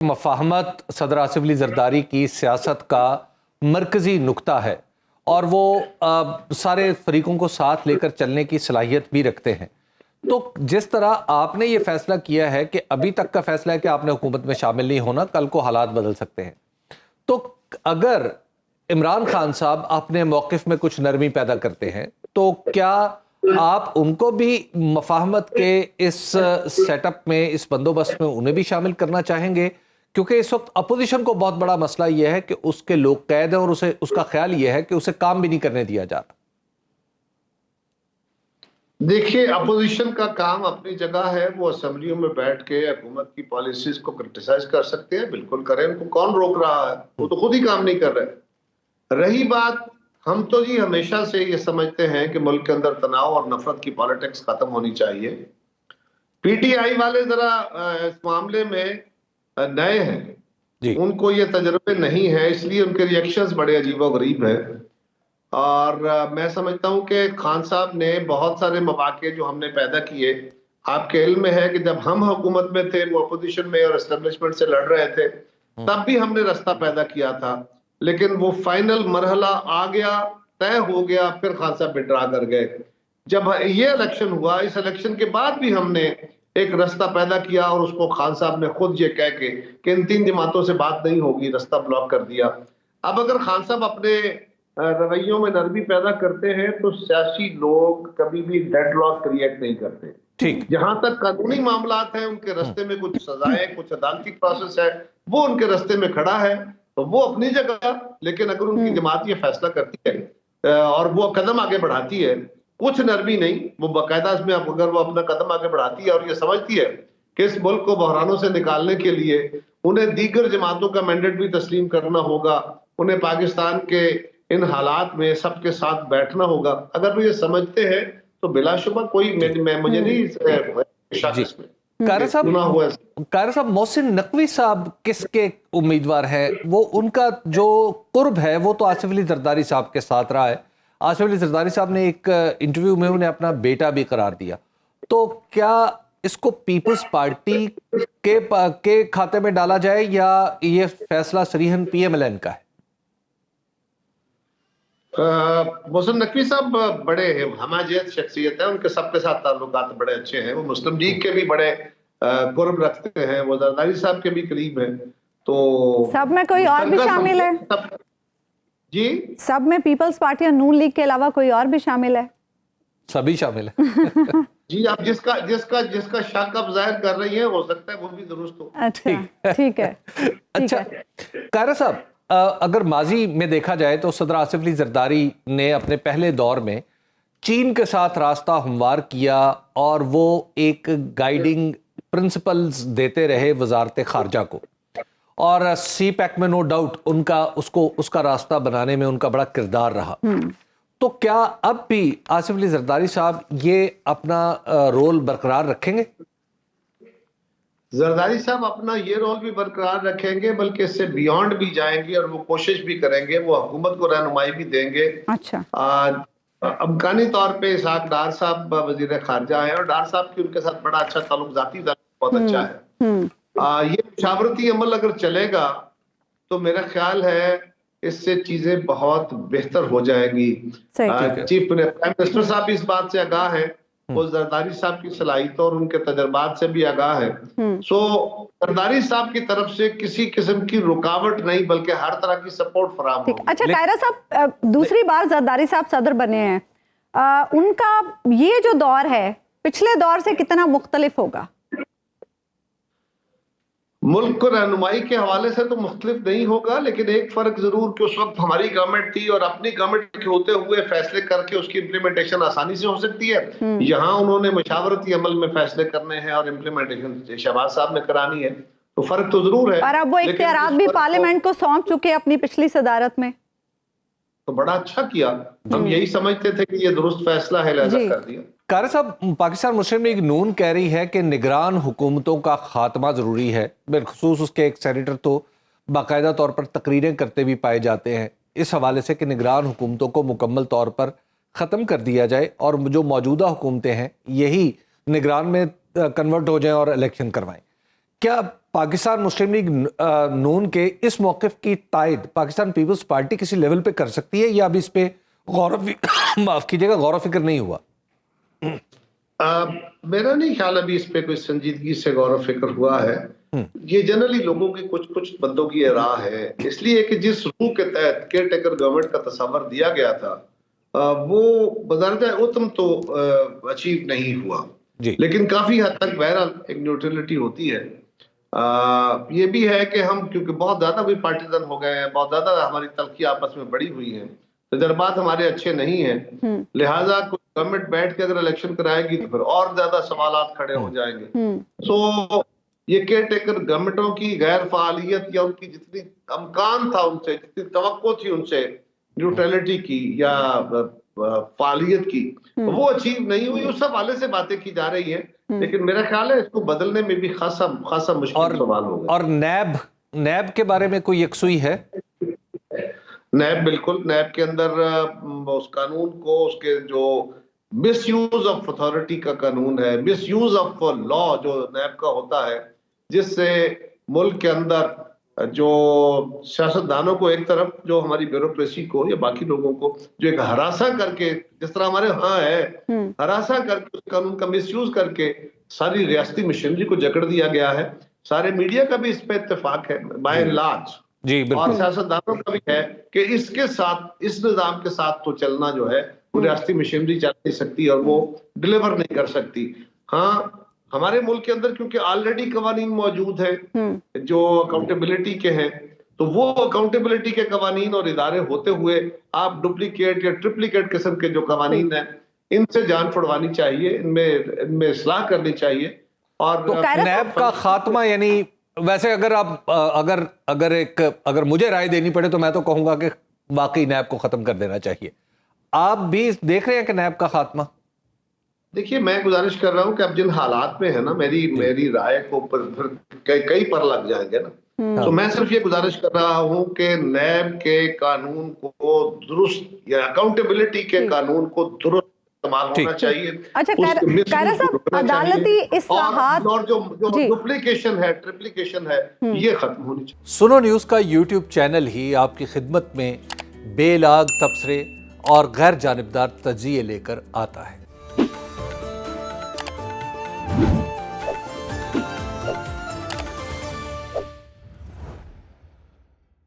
मफाहमत सदर आसिफ अली जरदारी की सियासत का मरकज़ी नुक्ता है और वो सारे फरीकों को साथ लेकर चलने की सलाहियत भी रखते हैं। तो जिस तरह आपने ये फैसला किया है कि अभी तक का फैसला है कि आपने हुकूमत में शामिल नहीं होना, कल को हालात बदल सकते हैं, तो अगर इमरान खान साहब अपने मौक़िफ़ में कुछ नरमी पैदा करते हैं तो क्या आप उनको भी मफाहमत के इस सेटअप में, इस बंदोबस्त में उन्हें भी शामिल करना चाहेंगे? क्योंकि इस वक्त अपोजिशन को बहुत बड़ा मसला यह है कि उसके लोग कैद हैं और उसे उसका ख्याल यह है कि उसे काम भी नहीं करने दिया जा रहा। देखिए, अपोजिशन का काम अपनी जगह है, वो असेंबलियों में बैठ के हुकूमत की पॉलिसीज को क्रिटिसाइज कर सकते हैं, बिल्कुल करें, उनको कौन रोक रहा है? वो तो खुद ही काम नहीं कर रहे। रही बात, हम तो जी हमेशा से ये समझते हैं कि मुल्क के अंदर तनाव और नफरत की पॉलिटिक्स खत्म होनी चाहिए। पीटीआई वाले जरा इस मामले में नए हैं, उनको ये तजुर्बे नहीं है, इसलिए उनके रिएक्शंस बड़े अजीबोगरीब हैं। और मैं समझता हूं कि खान साहब ने बहुत सारे मौके जो हमने पैदा किए, आपके इल्म में है कि जब हम हुकूमत में थे, वो अपोजिशन में और एस्टेब्लिशमेंट से लड़ रहे थे, तब भी हमने रास्ता पैदा किया था, लेकिन वो फाइनल मरहला आ गया, तय हो गया, फिर खान साहब विड्रा कर गए। जब ये इलेक्शन हुआ, इस इलेक्शन के बाद भी हमने एक रास्ता पैदा किया और उसको खान साहब ने खुद ये कह के कि इन 3 जमातों से बात नहीं होगी, रास्ता ब्लॉक कर दिया। अब अगर खान साहब अपने रवैयों में नरमी पैदा करते हैं तो सियासी लोग कभी भी डेडलॉक क्रिएट नहीं करते। ठीक, जहां तक कानूनी मामलात हैं, उनके रास्ते में कुछ सजाएं, कुछ अदालती प्रोसेस है, वो उनके रास्ते में खड़ा है, तो वो अपनी जगह। लेकिन अगर उनकी जमात ये फैसला करती है और वो कदम आगे बढ़ाती है, कुछ नरमी नहीं, वो बाकायदा इसमें अगर वो अपना कदम आगे बढ़ाती है और ये समझती है कि इस मुल्क को बहरानों से निकालने के लिए उन्हें दीगर जमातों का मैंडेट भी तस्लीम करना होगा, उन्हें पाकिस्तान के इन हालात में सबके साथ बैठना होगा, अगर वो ये समझते हैं तो बिलाशुबा कोई मुझे नहीं कारी साहब मोहसिन नकवी साहब किसके उम्मीदवार है? वो उनका जो कुर्ब है वो तो आसिफ अली जरदारी साहब के साथ रहा है। आसिफ अली जरदारी साहब ने एक इंटरव्यू में उन्हें अपना बेटा भी करार दिया। तो क्या इसको पीपल्स पार्टी के खाते में डाला जाए या ये फैसला सरीहन पीएमएलएन का है? मोहसिन नकवी साहब बड़े हमाजियत शख्सियत है, उनके सबके साथ ताल्लुकात बड़े अच्छे हैं, वो मुस्लिम लीग के भी बड़े कुर्ब रखते हैं, वो जरदारी साहब के भी करीब हैं। तो सब में कोई और भी शामिल है? जी, सब में पीपल्स पार्टी और नून लीग के अलावा कोई और भी शामिल है? सभी शामिल है। जी, आप जिसका जिसका जिसका शक आप जाहिर कर रही हैं, हो सकता है वो भी दुरुस्त हो। अच्छा, ठीक है। अच्छा, कारा साहब, अगर माजी में देखा जाए तो सदर आसिफ अली जरदारी ने अपने पहले दौर में चीन के साथ रास्ता हमवार किया और वो एक गाइडिंग प्रिंसिपल्स देते रहे वजारत खारजा को, और सी पैक में नो डाउट उसका रास्ता बनाने में उनका बड़ा किरदार रहा। तो क्या अब भी आसिफ अली जरदारी साहब ये अपना रोल बरकरार रखेंगे? जरदारी साहब अपना ये रोल भी बरकरार रखेंगे, बल्कि इससे बियॉन्ड भी जाएंगे और वो कोशिश भी करेंगे, वो हुकूमत को रहनुमाई भी देंगे। अच्छा, अमकानी तौर पे इसहाक डार साहब वजीर खारजा है और डार साहब की उनके साथ बड़ा अच्छा ताल्लुक, जाती बहुत अच्छा है। ये मुशावरती अमल अगर चलेगा तो मेरा ख्याल है इससे चीजें बहुत बेहतर हो जाएंगी। चीफ प्राइम मिनिस्टर साहब भी इस बात से आगाह है, वो जरदारी साहब की सलाहियतों और उनके तजर्बात से भी आगाह है। सो जरदारी साहब की तरफ से किसी किस्म की रुकावट नहीं, बल्कि हर तरह की सपोर्ट फराहम होगी। अच्छा कायरा साहब, दूसरी बार जरदारी साहब सदर बने हैं, उनका ये जो दौर है पिछले दौर से कितना मुख्तलिफ होगा? मुल्क को रहनुमाई के हवाले से तो मुख्तलिफ नहीं होगा, लेकिन एक फर्क जरूर कि उस वक्त हमारी गवर्नमेंट थी और अपनी गवर्नमेंट के होते हुए फैसले करके उसकी इम्प्लीमेंटेशन आसानी से हो सकती है। यहाँ उन्होंने मशावरती अमल में फैसले करने हैं और इम्प्लीमेंटेशन शहबाज साहब ने करानी है, तो फर्क तो जरूर है। और अब वो इख्तियारात भी पार्लियामेंट को सौंप चुके अपनी पिछली सदारत में, तो बड़ा अच्छा किया। हम यही समझते थे कि ये दुरुस्त फैसला है, लिहाजा कर दिया। कारी साहब, पाकिस्तान मुस्लिम लीग नून कह रही है कि निगरान हुकूमतों का खात्मा ज़रूरी है। बिलखसूस उसके एक सेनेटर तो बाकायदा तौर पर तकरीरें करते भी पाए जाते हैं इस हवाले से कि निगरान हुकूमतों को मुकम्मल तौर पर ख़त्म कर दिया जाए और जो मौजूदा हुकूमतें हैं यही निगरान में कन्वर्ट हो जाएं और इलेक्शन करवाएं। क्या पाकिस्तान मुस्लिम लीग नून के इस मौक़िफ़ की तायद पाकिस्तान पीपल्स पार्टी किसी लेवल पे कर सकती है, या अभी इस पे माफ़ कीजिएगा गौर फिक्र नहीं हुआ? मेरा नहीं ख्याल अभी इस पे कोई संजीदगी से गौर फिक्र हुआ है। ये जनरली लोगों की कुछ बंदों की राह है, इसलिए कि जिस रूह के तहत केयर टेकर गवर्नमेंट का तस्वर दिया गया था वो बदरजा उत्तम तो अचीव नहीं हुआ, लेकिन काफी हद तक बहरहाल एक न्यूट्रलिटी होती है। ये भी है कि हम क्योंकि बहुत ज्यादा भी पार्टीजन हो गए हैं, बहुत ज्यादा हमारी तलखी आपस में बढ़ी हुई है, तजर्बात हमारे अच्छे नहीं हैं, लिहाजा कोई गवर्नमेंट बैठ के अगर इलेक्शन कराएगी तो फिर और ज्यादा सवालात खड़े हो जाएंगे। सो ये केयर टेकर गवर्नमेंटों की गैर फालियत या उनकी जितनी अमकान था उनसे, जितनी तवक्को थी उनसे न्यूट्रलिटी की या फालियत की, वो अचीव नहीं हुई। उस हवाले से बातें की जा रही है, लेकिन मेरा ख्याल है इसको बदलने में भी खासा मुश्किल सवाल होगा। और नैब के बारे में कोई यकसुई है? नैब बिल्कुल, नैब के अंदर उस कानून को, उसके जो मिसयूज ऑफ अथॉरिटी का कानून है, मिसयूज ऑफ लॉ जो नैब का होता है, जिससे मुल्क के अंदर जो सियासतदानों को एक तरफ, जो हमारी ब्यूरोक्रेसी को या बाकी लोगों को जो एक हरासा करके, जिस तरह हमारे यहाँ है, हरासा करके उस कानून का मिसयूज करके सारी रियासती मशीनरी को जकड़ दिया गया है। सारे मीडिया का भी इस पे इत्तेफाक है बाय एंड लार्ज, जी और सियासतदानों का भी है कि इसके साथ, इस निजाम के साथ तो चलना जो है वो रियासती मशीनरी चल नहीं सकती और वो डिलीवर नहीं कर सकती। हाँ, हमारे मुल्क के अंदर क्योंकि ऑलरेडी कवानीन मौजूद है जो अकाउंटेबिलिटी के हैं, तो वो अकाउंटेबिलिटी के कवानीन और इदारे होते हुए आप डुप्लीकेट या ट्रिप्लीकेट किस्म के जो कवानीन हैं इनसे जान छुड़वानी चाहिए, इनमें इस्लाह करनी चाहिए। और तो नैब का खात्मा, यानी वैसे अगर आप अगर मुझे राय देनी पड़े तो मैं तो कहूंगा कि वाकई नैब को खत्म कर देना चाहिए। आप भी देख रहे हैं कि नैब का खात्मा? देखिए, मैं गुजारिश कर रहा हूं कि अब जिन हालात में है ना, मेरी राय को फिर कई पर लग जाएंगे ना, तो मैं सिर्फ ये गुजारिश कर रहा हूं कि नैब के कानून को दुरुस्त या अकाउंटेबिलिटी के कानून को दुरुस्त इस्तेमाल होना चाहिए। अच्छा, कायरा साहब, अदालती इस्लाहात और जो डुप्लीकेशन है, ट्रिप्लीकेशन है, ये खत्म होनी चाहिए। सुनो न्यूज़ का यूट्यूब चैनल ही आपकी खिदमत में बेलाग तबसरे और गैर जानिबदार तज्जिए लेकर आता है।